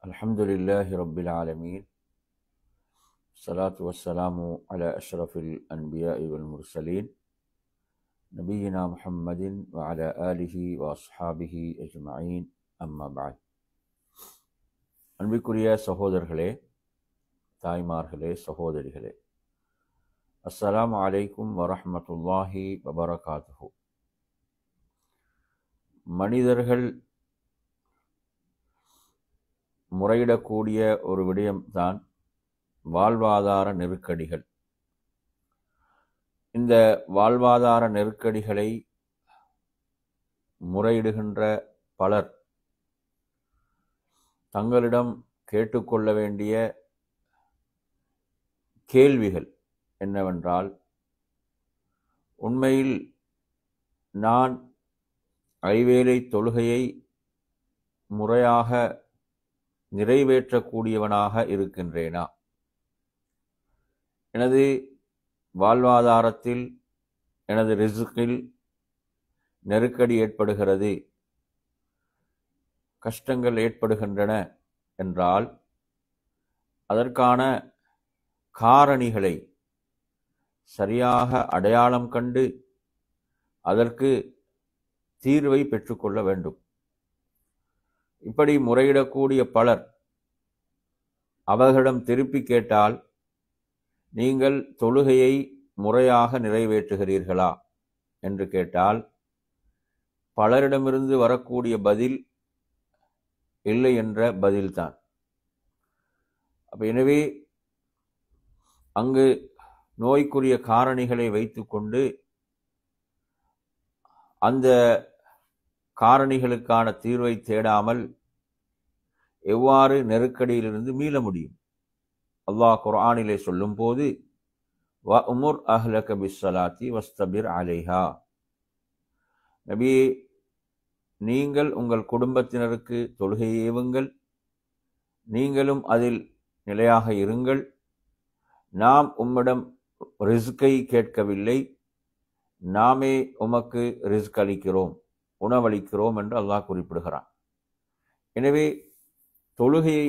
الحمد لله رب العالمين الصلاة والسلام على أشرف الأنبياء والمرسلين نبينا محمد وعلى آله وأصحابه أجمعين أما بعد அன்பிற்குரிய சகோதரர்களே, தாய்மார்களே, சகோதரிகளே, அஸ்ஸலாமு அலைக்கும் வரஹ்மத்துல்லாஹி வபரகாத்துஹு. மனிதர்கள் முறையிடக்கூடிய ஒரு விடயம்தான் வாழ்வாதார நெருக்கடிகள். இந்த வாழ்வாதார நெருக்கடிகளை முறையிடுகின்ற பலர் தங்களிடம் கேட்டுக்கொள்ள வேண்டிய கேள்விகள் என்னவென்றால், உண்மையில் நான் ஐவேளை தொழுகையை முறையாக நிறைவேற்றக்கூடியவனாக இருக்கின்றேனா? எனது வாழ்வாதாரத்தில், எனது ரிஸ்கில் நெருக்கடி ஏற்படுகிறது, கஷ்டங்கள் ஏற்படுகின்றன என்றால் அதற்கான காரணிகளை சரியாக அடையாளம் கண்டு அதற்கு தீர்வை பெற்றுக்கொள்ள வேண்டும். இப்படி முறையிடக்கூடிய பலர் அவர்களிடம் திருப்பி கேட்டால், நீங்கள் தொழுகையை முறையாக நிறைவேற்றுகிறீர்களா என்று கேட்டால் பலரிடமிருந்து வரக்கூடிய பதில் இல்லை என்ற பதில்தான். எனவே அங்கு நோய்க்குரிய காரணிகளை வைத்துக்கொண்டு அந்த காரணிகளுக்கான தீர்வை தேடாமல் எவ்வாறு நெருக்கடியிலிருந்து மீள முடியும்? அல்லாஹ் குர்ஆனிலே சொல்லும் போது, வஅமுர் அஹ்லக பிஸ்ஸலாத்தி வஸ்தபிர் அலைஹா, நபியே, நீங்கள் உங்கள் குடும்பத்தினருக்கு தொழுகையை ஏவுங்கள், நீங்களும் அதில் நிலையாக இருங்கள், நாம் உம்மிடம் ரிஸ்கை கேட்கவில்லை, நாமே உமக்கு ரிஸ்க் அளிக்கிறோம், உணவளிக்கிறோம் என்று அல்லாஹ் குறிப்பிடுகிறான். எனவே தொழுகையை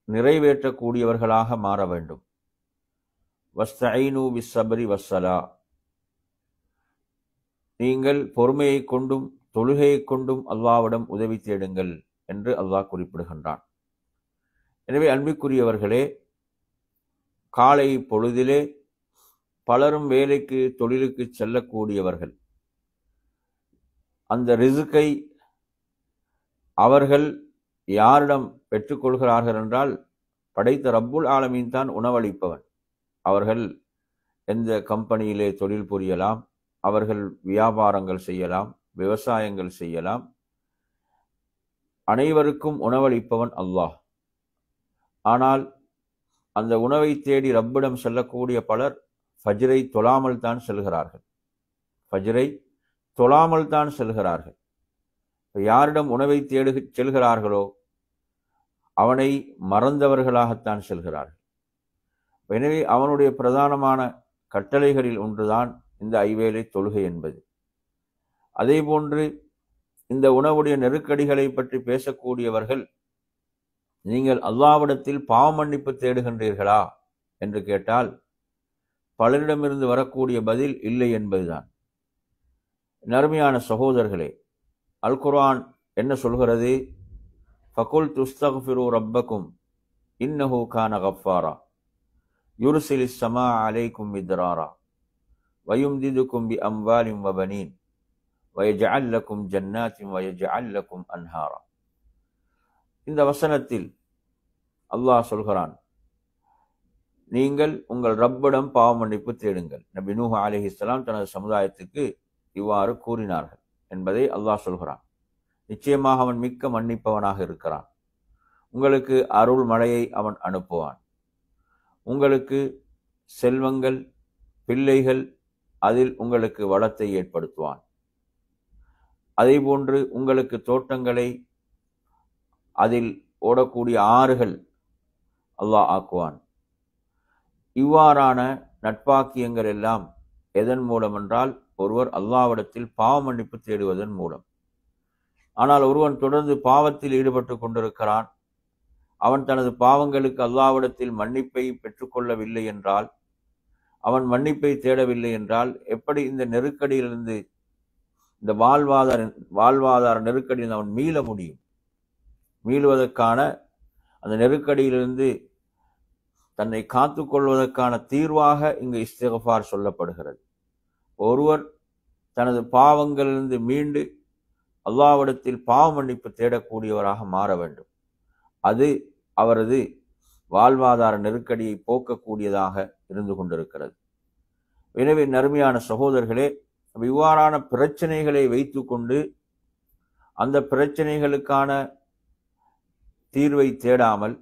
நிறைவேற்றக்கூடியவர்களாக மாற வேண்டும். வஸ்தஈனு பிஸ்ஸப்ரி வஸ்ஸலா, நீங்கள் பொறுமையை கொண்டும் தொழுகையை கொண்டும் அல்லாஹ்விடம் உதவி தேடுங்கள் என்று அல்லாஹ் குறிப்பிடுகின்றான். எனவே அன்பிற்குரியவர்களே, காலை பொழுதிலே பலரும் வேலைக்கு தொழிலுக்கு செல்லக்கூடியவர்கள். அந்த ரிஸ்கை அவர்கள் யாரிடம் பெற்றுக்கொள்கிறார்கள் என்றால், படைத்த ரப்புல் ஆலமீன் தான் உணவளிப்பவன். அவர்கள் எந்த கம்பெனியிலே தொழில் புரியலாம், அவர்கள் வியாபாரங்கள் செய்யலாம், விவசாயங்கள் செய்யலாம், அனைவருக்கும் உணவளிப்பவன் அல்லாஹ். ஆனால் அந்த உணவை தேடி ரப்பிடம் செல்லக்கூடிய பலர் ஃபஜ்ரை தொழாமல் தான் செல்கிறார்கள். ஃபஜ்ரை தொழாமல் தான் செல்கிறார்கள். யாரிடம் உணவை தேடு செல்கிறார்களோ அவனை மறந்தவர்களாகத்தான் செல்கிறார்கள். எனவே அவனுடைய பிரதானமான கட்டளைகளில் ஒன்றுதான் இந்த ஐவேளை தொழுகை என்பது. அதே போன்று இந்த உணவுடைய நெருக்கடிகளை பற்றி பேசக்கூடியவர்கள், நீங்கள் அல்லாஹ்விடத்தில் பாவ மன்னிப்பு தேடுகின்றீர்களா என்று கேட்டால் பலரிடமிருந்து வரக்கூடிய பதில் இல்லை என்பதுதான். நறுமையான சகோதரர்களே, அல் குர்ஆன் என்ன சொல்கிறது? ஃபகுல் துஸ்தக்ஃபிரு ரப்பக்கும் இன்னஹு கான கஃபாரா யுர்சிலிஸ் ஸமா அலைக்கும் மித்ராரா வயும்திதுக்கும் பி அம்வாலின் வபனீன் வயஜஅல் லக்கும் ஜன்னாத்தின் வயஜஅல் லக்கும் அன்ஹாரா. இந்த வசனத்தில் அல்லாஹ் சொல்கிறான், நீங்கள் உங்கள் ரப்பிடம் பாவ மன்னிப்பு தேடுங்கள். நபி நூஹ் அலைஹிஸ்ஸலாம் தனது சமுதாயத்துக்கு இவ்வாறு கூறினார்கள் என்பதை அல்லாஹ் சொல்கிறான். நிச்சயமாக அவன் மிக்க மன்னிப்பவனாக இருக்கிறான். உங்களுக்கு அருள் மழையை அவன் அனுப்புவான். உங்களுக்கு செல்வங்கள், பிள்ளைகள், அதில் உங்களுக்கு வளத்தை ஏற்படுத்துவான். அதேபோன்று உங்களுக்கு தோட்டங்களை, அதில் ஓடக்கூடிய ஆறுகள் அல்லாஹ் ஆக்குவான். இவ்வாறான நட்பாக்கியங்கள் எல்லாம் எதன் மூலம் என்றால், ஒருவர் அல்லாஹ்விடத்தில் பாவ மன்னிப்பு தேடுவதன் மூலம். ஆனால் ஒருவன் தொடர்ந்து பாவத்தில் ஈடுபட்டு கொண்டிருக்கிறான், அவன் தனது பாவங்களுக்கு அல்லாஹ்விடத்தில் மன்னிப்பை பெற்றுக்கொள்ளவில்லை என்றால், அவன் மன்னிப்பை தேடவில்லை என்றால் எப்படி இந்த நெருக்கடியிலிருந்து, இந்த வாழ்வாதார நெருக்கடியில் அவன் மீள முடியும்? மீளுவதற்கான அந்த நெருக்கடியிலிருந்து தன்னை காத்து கொள்வதற்கான தீர்வாக இங்கு இஸ்திக்ஃபார் சொல்லப்படுகிறது. ஒருவர் தனது பாவங்களிலிருந்து மீண்டு அல்லாஹ்விடத்தில் பாவ மன்னிப்பு தேடக்கூடியவராக மாற வேண்டும். அது அவரது வாழ்வாதார நெருக்கடியை போக்கக்கூடியதாக இருந்து கொண்டிருக்கிறது. எனவே நறுமையான சகோதரர்களே, இவ்வாறான பிரச்சனைகளை வைத்து கொண்டு அந்த பிரச்சனைகளுக்கான தீர்வை தேடாமல்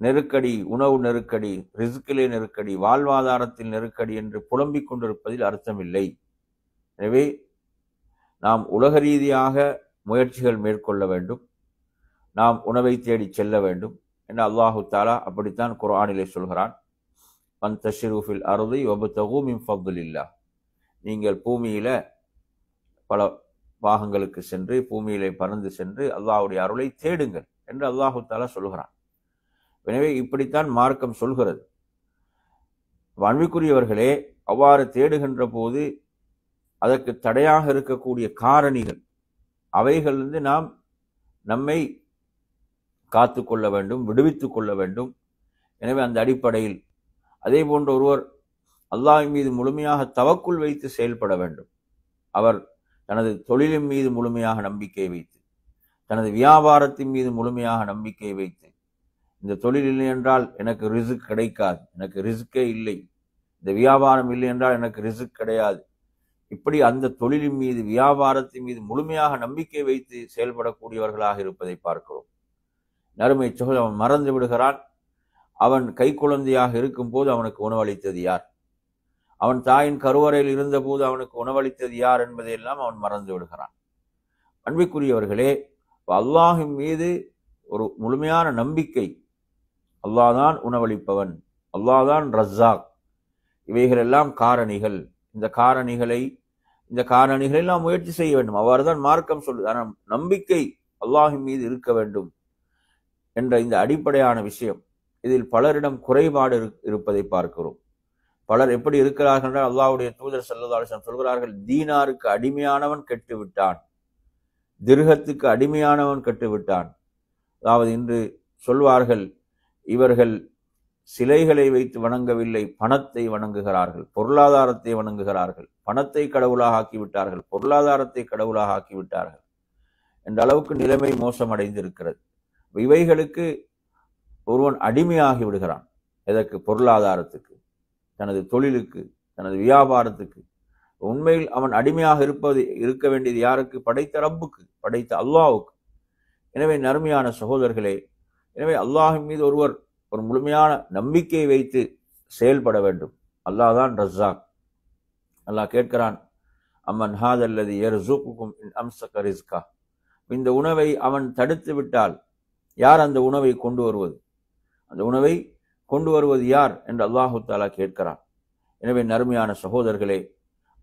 நெருக்கடி, உணவு நெருக்கடி, ரிஸ்கிலே நெருக்கடி, வாழ்வாதாரத்தில் நெருக்கடி என்று புலம்பிக் கொண்டிருப்பதில் அர்த்தமில்லை. எனவே நாம் உலக ரீதியாக முயற்சிகள் மேற்கொள்ள வேண்டும். நாம் உணவை தேடி செல்ல வேண்டும் என்று அல்லாஹு தாலா அப்படித்தான் குர்ஆனிலே சொல்கிறான். ஃபந்தஷிரு ஃபில் அர்தி வப்தகு மின் ஃபத்லில்லாஹ். நீங்கள் பூமியில பல பாகங்களுக்கு சென்று, பூமியிலே பறந்து சென்று அல்லாஹ்வுடைய அருளை தேடுங்கள் என்று அல்லாஹு தாலா சொல்கிறான். எனவே இப்படித்தான் மார்க்கம் சொல்கிறது. அன்பிற்குரியவர்களே, அவ்வாறு தேடுகின்ற போது அதற்கு தடையாக இருக்கக்கூடிய காரணிகள், அவைகளிலிருந்து நாம் நம்மை காத்து கொள்ள வேண்டும், விடுவித்துக் கொள்ள வேண்டும். எனவே அந்த அடிப்படையில் அதே போன்ற ஒருவர் அல்லாஹ்வின் மீது முழுமையாக தவக்குல் வைத்து செயல்பட வேண்டும். அவர் தனது தொழிலின் மீது முழுமையாக நம்பிக்கை வைத்து, தனது வியாபாரத்தின் மீது முழுமையாக நம்பிக்கை வைத்து, இந்த தொழில் இல்லை என்றால் எனக்கு ரிஸ்க் கிடைக்காது, எனக்கு ரிஸ்கே இல்லை, இந்த வியாபாரம் இல்லை என்றால் எனக்கு ரிஸ்க் கிடையாது, இப்படி அந்த தொழிலின் மீது, வியாபாரத்தின் மீது முழுமையாக நம்பிக்கை வைத்து செயல்படக்கூடியவர்களாக இருப்பதை பார்க்கிறோம். நறுமை சகோதரன், அவன் மறந்து விடுகிறான், அவன் கை குழந்தையாக இருக்கும் போது அவனுக்கு உணவளித்தது யார், அவன் தாயின் கருவறையில் இருந்த போது அவனுக்கு உணவளித்தது யார் என்பதையெல்லாம் அவன் மறந்து விடுகிறான். அன்பிற்குரியவர்களே, அல்லாஹின் மீது ஒரு முழுமையான நம்பிக்கை, அல்லாஹ்தான் உணவளிப்பவன், அல்லாஹ்தான் ரஸாக், இவைகளெல்லாம் காரணிகள். இந்த காரணிகளை எல்லாம் முயற்சி செய்ய வேண்டும். அவ்வாறுதான் மார்க்கம் சொல்லுது. ஆனால் நம்பிக்கை அல்லாஹின் மீது இருக்க வேண்டும் என்ற இந்த அடிப்படையான விஷயம், இதில் பலரிடம் குறைபாடு இருப்பதை பார்க்கிறோம். பலர் எப்படி இருக்கிறார்கள் என்றால், அல்லாஹ்வுடைய தூதர் ஸல்லல்லாஹு அலைஹி வஸல்லம் சொல்கிறார்கள், தீனாருக்கு அடிமையானவன் கெட்டுவிட்டான், திர்ஹத்துக்கு அடிமையானவன் கெட்டுவிட்டான். அதாவது இன்று சொல்வார்கள், இவர்கள் சிலைகளை வைத்து வணங்கவில்லை, பணத்தை வணங்குகிறார்கள், பொருளாதாரத்தை வணங்குகிறார்கள், பணத்தை கடவுளாக ஆக்கிவிட்டார்கள், பொருளாதாரத்தை கடவுளாக ஆக்கிவிட்டார்கள் என்ற அளவுக்கு நிலைமை மோசமடைந்திருக்கிறது. இவைகளுக்கு ஒருவன் அடிமையாகி விடுகிறான். எதற்கு? பொருளாதாரத்துக்கு, தனது தொழிலுக்கு, தனது வியாபாரத்துக்கு. உண்மையில் அவன் அடிமையாக இருக்க வேண்டியது யாருக்கு? படைத்த ரப்புக்கு, படைத்த அல்லாஹ்வுக்கு. எனவே நறுமையான சகோதரர்களே, எனவே அல்லாஹின் மீது ஒருவர் ஒரு முழுமையான நம்பிக்கை வைத்து செயல்பட வேண்டும். அல்லாஹ் தான் ரஸாக். அல்லாஹ் கேட்கிறான், அம்மன் ஹாதல்லதி யர்ஸுகுகும் இன் அம்ஸக ரிஸ்கா. இந்த உணவை அவன் தடுத்து விட்டால் யார் அந்த உணவை கொண்டு வருவது? அந்த உணவை கொண்டு வருவது யார் என்று அல்லாஹு தஆலா கேட்கிறான். எனவே நறுமையான சகோதரர்களே,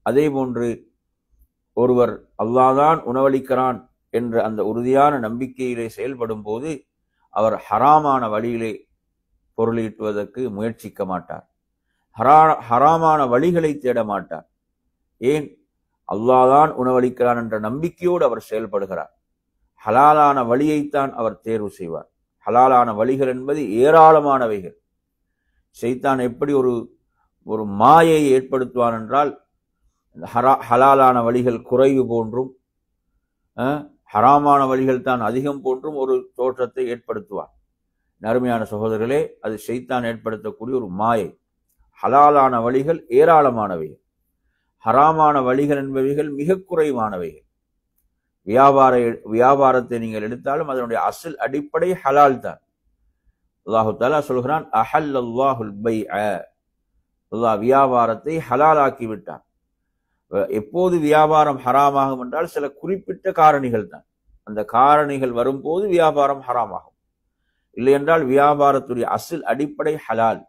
அதே போன்று ஒருவர் அல்லாஹ் தான் உணவளிக்கிறான் என்ற அந்த உறுதியான நம்பிக்கையிலே செயல்படும் போது அவர் ஹராமான வழியிலே பொருளீட்டுவதற்கு முயற்சிக்க மாட்டார், ஹராமான வழிகளை தேட மாட்டார். ஏன்? அல்லாஹ் தான் உணவளிக்கிறான் என்ற நம்பிக்கையோடு அவர் செயல்படுகிறார். ஹலாலான வழியைத்தான் அவர் தேர்வு செய்வார். ஹலாலான வழிகள் என்பது ஏராளமானவைகள். ஷைத்தான் எப்படி ஒரு மாயை ஏற்படுத்துவான் என்றால், ஹலாலான வழிகள் குறைவு போன்றும் ஹராமான வழிகள் தான் அதிகம் போன்றும் ஒரு தோற்றத்தை ஏற்படுத்துவான். நறுமையான சகோதரர்களே, அது ஷைத்தான் ஏற்படுத்தக்கூடிய ஒரு மாயை. ஹலாலான வழிகள் ஏராளமானவைகள், ஹராமான வழிகள் என்பவைகள் மிக குறைவானவைகள். வியாபாரத்தை நீங்கள் எடுத்தாலும் அதனுடைய அசல் அடிப்படை ஹலால் தான். அல்லாஹு தஆலா சொல்கிறான், அஹல்லல்லாஹுல் பைஅ. அல்லாஹ் வியாபாரத்தை ஹலாலாக்கி விட்டான். எப்போது வியாபாரம் ஹராமாகும் என்றால் சில குறிப்பிட்ட காரணிகள் தான். அந்த காரணிகள் வரும்போது வியாபாரம் ஹராமாகும். இல்லை என்றால் வியாபாரத்துடைய அசல் அடிப்படை ஹலால்.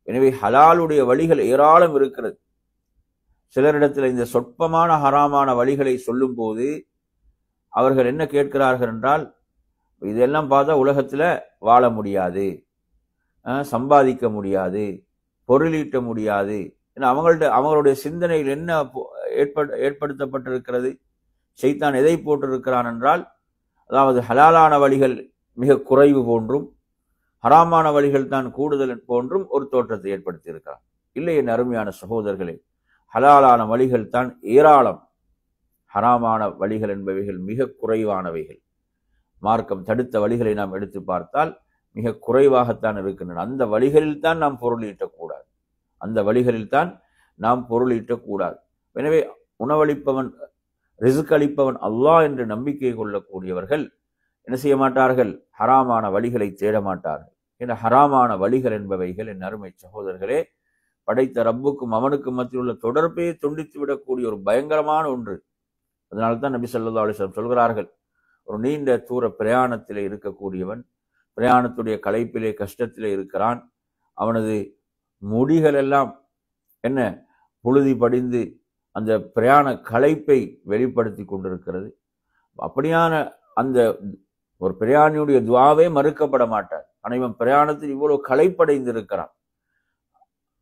எனவே ஹலாலுடைய வழிகள் ஏராளம் இருக்கிறது. சிலரிடத்தில் இந்த சொற்பமான ஹராமான வழிகளை சொல்லும் போது அவர்கள் என்ன கேட்கிறார்கள் என்றால், இதெல்லாம் பார்த்தா உலகத்துல வாழ முடியாது, சம்பாதிக்க முடியாது, பொருளீட்ட முடியாது. ஏன்னா அவங்களுடைய சிந்தனையில் என்ன ஏற்படுத்தப்பட்டிருக்கிறது? ஷைத்தான் எதை போட்டிருக்கிறான் என்றால், அதாவது ஹலாலான வழிகள் மிக குறைவு போன்றும் ஹராமான வழிகள் தான் கூடுதல் போன்றும் ஒரு தோற்றத்தை ஏற்படுத்தி இருக்கிறான். இல்லை என் அருமையான சகோதரர்களே, ஹலாலான வழிகள் தான் ஏராளம், ஹராமான வழிகள் என்பவைகள் மிக குறைவானவைகள். மார்க்கம் தடுத்த வழிகளை நாம் எடுத்து பார்த்தால் மிக குறைவாகத்தான் இருக்கின்றன. அந்த வழிகளில் தான் நாம் பொருள் ஈட்டக்கூடாது, அந்த வழிகளில் தான் நாம் பொருள் ஈட்டக்கூடாது. எனவே உணவளிப்பவன், ரிஸ்க் அளிப்பவன் அல்லாஹ் என்று நம்பிக்கை கொள்ளக்கூடியவர்கள் என்ன செய்ய மாட்டார்கள்? ஹராமான வழிகளை தேட மாட்டார்கள். என்ற ஹராமான வழிகள் என்பவைகள் என் அருமை சகோதரர்களே, படைத்த ரப்புக்கும் அவனுக்கும் மத்தியில் உள்ள தொடர்பையை துண்டித்து விடக்கூடிய ஒரு பயங்கரமான ஒன்று. அதனால்தான் நபி ஸல்லல்லாஹு அலைஹி வஸல்லம் சொல்கிறார்கள், ஒரு நீண்ட தூர பிரயாணத்திலே இருக்கக்கூடியவன், பிரயாணத்துடைய களைப்பிலே கஷ்டத்திலே இருக்கிறான், அவனது முடிகள் எல்லாம் என்ன புழுதி படிந்து அந்த பிரயாண களைப்பை வெளிப்படுத்தி கொண்டிருக்கிறது. அப்படியான அந்த ஒரு பிரயாணியுடைய துஆவே மறுக்கப்பட மாட்டார். ஆனால் இவன் பிரயாணத்தில் இவ்வளவு களைப்படைந்து இருக்கிறான்.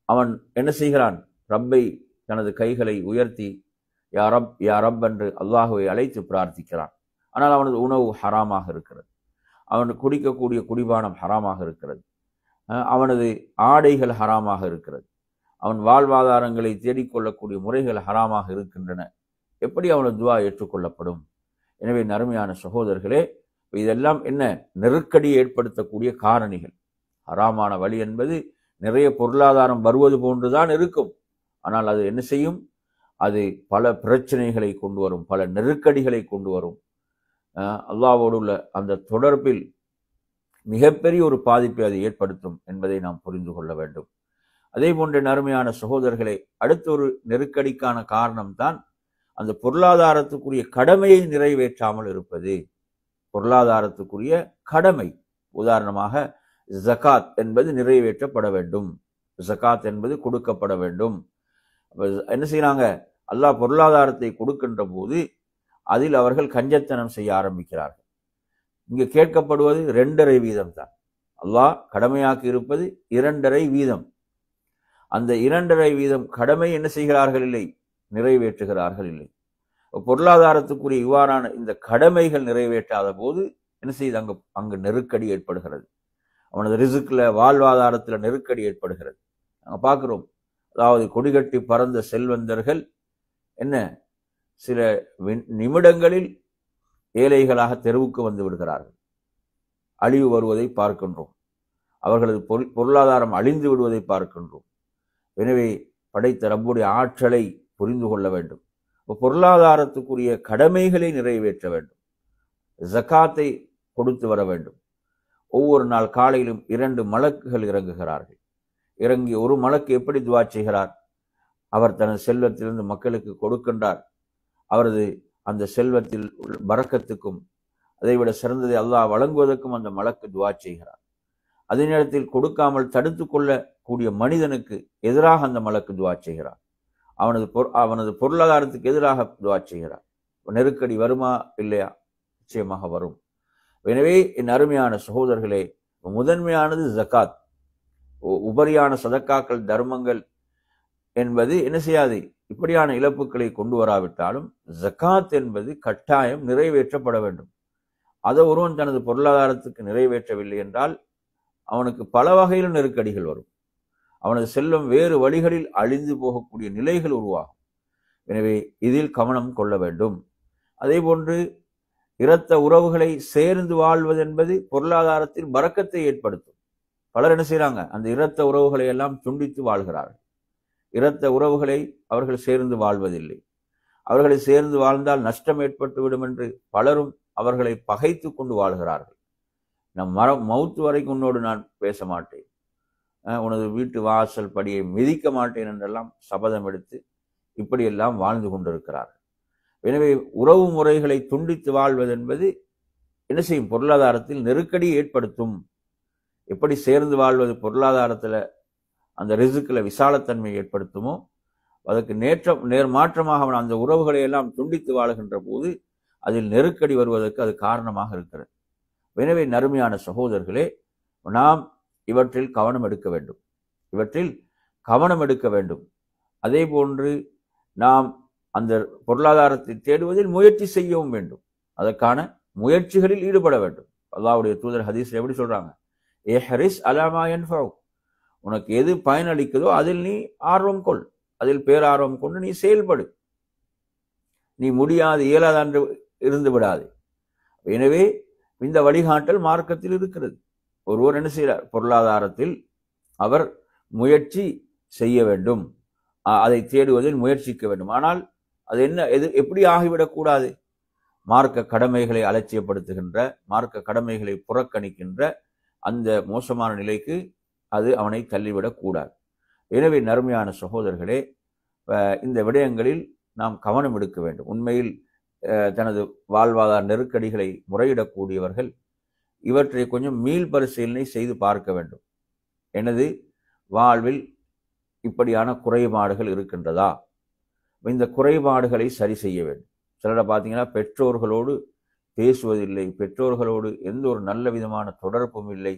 அவன் என்ன செய்கிறான்? ரப்பை தனது கைகளை உயர்த்தி யா ரப் யா ரப் என்று அல்லாஹுவை அழைத்து பிரார்த்திக்கிறான். ஆனால் அவனது உணவு ஹராமாக இருக்கிறது, அவன் குடிக்கக்கூடிய குடிபானம் ஹராமாக இருக்கிறது, அவனது ஆடைகள் ஹராமாக இருக்கிறது, அவன் வாழ்வாதாரங்களை தேடிக்கொள்ளக்கூடிய முறைகள் ஹராமாக இருக்கின்றன. எப்படி அவனது துஆ ஏற்றுக்கொள்ளப்படும்? எனவே நறுமையான சகோதரர்களே, இதெல்லாம் என்ன நெருக்கடியை ஏற்படுத்தக்கூடிய காரணிகள். ஹராமான வழி என்பது நிறைய பொருளாதாரம் வருவது போன்றுதான் இருக்கும், ஆனால் அது என்ன செய்யும்? அது பல பிரச்சனைகளை கொண்டு வரும், பல நெருக்கடிகளை கொண்டு வரும். அல்லாஹ்வோடு உள்ள அந்த தொடர்பில் மிகப்பெரிய ஒரு பாதிப்பை அது ஏற்படுத்தும் என்பதை நாம் புரிந்து கொள்ள வேண்டும். அதே போன்ற நறுமையான சகோதரர்களை, அடுத்த ஒரு நெருக்கடிக்கான காரணம்தான் அந்த பொருளாதாரத்துக்குரிய கடமையை நிறைவேற்றாமல் இருப்பது. பொருளாதாரத்துக்குரிய கடமை, உதாரணமாக ஜகாத் என்பது நிறைவேற்றப்பட வேண்டும், ஜகாத் என்பது கொடுக்கப்பட வேண்டும். என்ன செய்யறாங்க? அல்லாஹ் பொருளாதாரத்தை கொடுக்கின்ற போது அதில் அவர்கள் கஞ்சத்தனம் செய்ய ஆரம்பிக்கிறார்கள். இங்கு கேட்கப்படுவது 2.5 வீதம் தான். அல்லாஹ் கடமையாக்கி இருப்பது 2.5 வீதம். அந்த 2.5 வீதம் கடமை என்ன செய்கிறார்கள்? இல்லை, நிறைவேற்றுகிறார்கள் இல்லை. பொருளாதாரத்துக்குரிய இவ்வாறான இந்த கடமைகள் நிறைவேற்றாத போது என்ன செய்யுது? அங்கு நெருக்கடி ஏற்படுகிறது, அவனது ரிஸ்க்ல வாழ்வாதாரத்தில் நெருக்கடி ஏற்படுகிறது. நாங்கள் பார்க்கிறோம், அதாவது கொடிகட்டி பறந்த செல்வந்தர்கள் என்ன சில நிமிடங்களில் ஏழைகளாக தெருவுக்கு வந்து விடுகிறார்கள், அழிவு வருவதை பார்க்கின்றோம், அவர்களது பொருளாதாரம் அழிந்து விடுவதை பார்க்கின்றோம். எனவே படைத்த ரப்புடைய ஆற்றலை புரிந்து கொள்ள வேண்டும். பொருளாதாரத்துக்குரிய கடமைகளை நிறைவேற்ற வேண்டும், ஜகாத்தை கொடுத்து வர வேண்டும். ஒவ்வொரு நாள் காலையிலும் 2 மலக்குகள் இறங்குகிறார்கள். இறங்கி ஒரு மலக்கு எப்படி துஆ செய்கிறார்? அவர் தனது செல்வத்திலிருந்து மக்களுக்கு கொடுக்கின்றார். அவரது அந்த செல்வத்தில் பரக்கத்துக்கும் அதைவிட சிறந்ததை அல்லாஹ் வழங்குவதற்கும் அந்த மலக்கு துஆ செய்கிறார். அதே நேரத்தில் கொடுக்காமல் தடுத்து கொள்ளக்கூடிய மனிதனுக்கு எதிராக அந்த மலக்கு துஆ செய்கிறார். அவனது பொருளாதாரத்துக்கு எதிராக துஆ செய்கிறார். நெருக்கடி வருமா இல்லையா? நிச்சயமாக வரும். எனவே என் அருமையான சகோதரர்களே, முதன்மையானது ஜகாத். உபரியான சதக்காக்கள், தர்மங்கள் என்பது என்ன செய்யாது? இப்படியான இழப்புகளை கொண்டு வராவிட்டாலும் ஜகாத் என்பது கட்டாயம் நிறைவேற்றப்பட வேண்டும். அதை ஒருவன் தனது பொருளாதாரத்துக்கு நிறைவேற்றவில்லை என்றால் அவனுக்கு பல வகையிலும் நெருக்கடிகள் வரும், அவனது செல்வம் வேறு வழிகளில் அழிந்து போகக்கூடிய நிலைகள் உருவாகும். எனவே இதில் கவனம் கொள்ள வேண்டும். அதே போன்று இரத்த உறவுகளை சேர்ந்து வாழ்வது என்பது பொருளாதாரத்தில் பரக்கத்தை ஏற்படுத்தும். பலர் என்ன செய்யறாங்க? அந்த இரத்த உறவுகளை எல்லாம் துண்டித்து வாழ்கிறார்கள். இரத்த உறவுகளை அவர்கள் சேர்ந்து வாழ்வதில்லை. அவர்களை சேர்ந்து வாழ்ந்தால் நஷ்டம் ஏற்பட்டுவிடும் என்று பலரும் அவர்களை பகைத்து கொண்டு வாழ்கிறார்கள். மௌத்து வரைக்கும் உன்னோடு நான் பேச மாட்டேன், உனது வீட்டு வாசல் படியை மிதிக்க மாட்டேன் என்றெல்லாம் சபதம் எடுத்து இப்படியெல்லாம் வாழ்ந்து கொண்டிருக்கிறார்கள். எனவே உறவு முறைகளை துண்டித்து வாழ்வது என்பது என்ன செய்யும்? பொருளாதாரத்தில் நெருக்கடி ஏற்படுத்தும். எப்படி சேர்ந்து வாழ்வது பொருளாதாரத்தில் அந்த ரிஸ்கில் விசாலத்தன்மையை ஏற்படுத்துமோ, அதற்கு நேர்மாற்றமாக அவன் அந்த உறவுகளை எல்லாம் துண்டித்து வாழுகின்ற போது அதில் நெருக்கடி வருவதற்கு அது காரணமாக இருக்கிறது. எனவே நறுமையான சகோதரர்களே, நாம் இவற்றில் கவனம் எடுக்க வேண்டும். அதே போன்று நாம் அந்த பொருளாதாரத்தை தேடுவதில் முயற்சி செய்யவும் வேண்டும். அதற்கான முயற்சிகளில் ஈடுபட வேண்டும். அல்லாஹ்வுடைய தூதர் ஹதீஸ்ல எப்படி சொல்றாங்க? இஹ்ரிஸ் அலா மா யன்ஃபஉக், உனக்கு எது பயனளிக்குதோ அதில் நீ ஆர்வம் கொள், அதில் பேரார்வம் கொண்டு நீ செயல்படு. நீ முடியாது இயலாத என்று இருந்து விடாது. எனவே இந்த வழிகாட்டல் மார்க்கத்தில் இருக்கிறது. ஒருவர் என்ன செய்கிறார்? பொருளாதாரத்தில் அவர் முயற்சி செய்ய வேண்டும், அதை தேடுவதில் முயற்சிக்க வேண்டும். ஆனால் அது எப்படி ஆகிவிடக்கூடாது? மார்க்க கடமைகளை அலட்சியப்படுத்துகின்ற, மார்க்க கடமைகளை புறக்கணிக்கின்ற அந்த மோசமான நிலைக்கு அது அவனை தள்ளிவிடக்கூடாது. எனவே நறுமையான சகோதரர்களே, இந்த விடயங்களில் நாம் கவனம் எடுக்க வேண்டும். உண்மையில் தனது வாழ்வாதார நெருக்கடிகளை முறையிடக்கூடியவர்கள் இவற்றை கொஞ்சம் மீள் பரிசீலனை செய்து பார்க்க வேண்டும். எனது வாழ்வில் இப்படியான குறைபாடுகள் இருக்கின்றதா? இந்த குறைபாடுகளை சரி செய்ய வேண்டும். சிலரை பார்த்தீங்கன்னா பெற்றோர்களோடு பேசுவதில்லை, பெற்றோர்களோடு எந்த ஒரு நல்ல விதமான தொடர்பும் இல்லை,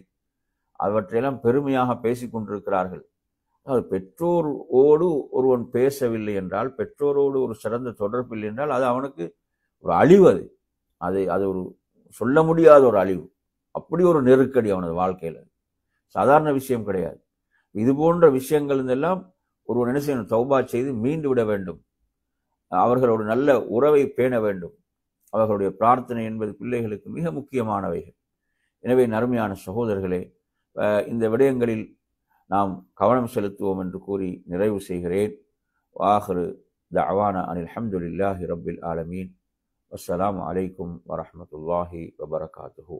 அவற்றையெல்லாம் பெருமையாக பேசிக்கொண்டிருக்கிறார்கள். பெற்றோரோடு ஒருவன் பேசவில்லை என்றால், பெற்றோரோடு ஒரு சிறந்த தொடர்பு இல்லை என்றால் அது அவனுக்கு ஒரு அழிவு. அது ஒரு சொல்ல முடியாத ஒரு அழிவு. அப்படி ஒரு நெருக்கடி அவனது வாழ்க்கையில். சாதாரண விஷயம் கிடையாது. இது போன்ற விஷயங்கள் எல்லாம் ஒருவன் என்ன செய்யணும்? தௌபா செய்து மீண்டு விட வேண்டும். அவர்களோடு நல்ல உறவை பேண வேண்டும். அவர்களுடைய பிரார்த்தனை என்பது பிள்ளைகளுக்கு மிக முக்கியமானவைகள். எனவே நறுமையான சகோதரர்களே, இந்த விடயங்களில் நாம் கவனம் செலுத்துவோம் என்று கூறி நிறைவு செய்கிறேன். வாஹிரு தஅவானா அனில் ஹம்துலில்லாஹி ரப்பில் ஆலமீன். வஸ்ஸலாமு அலைக்கும் வரஹ்மத்துல்லாஹி வபரகாத்துஹு.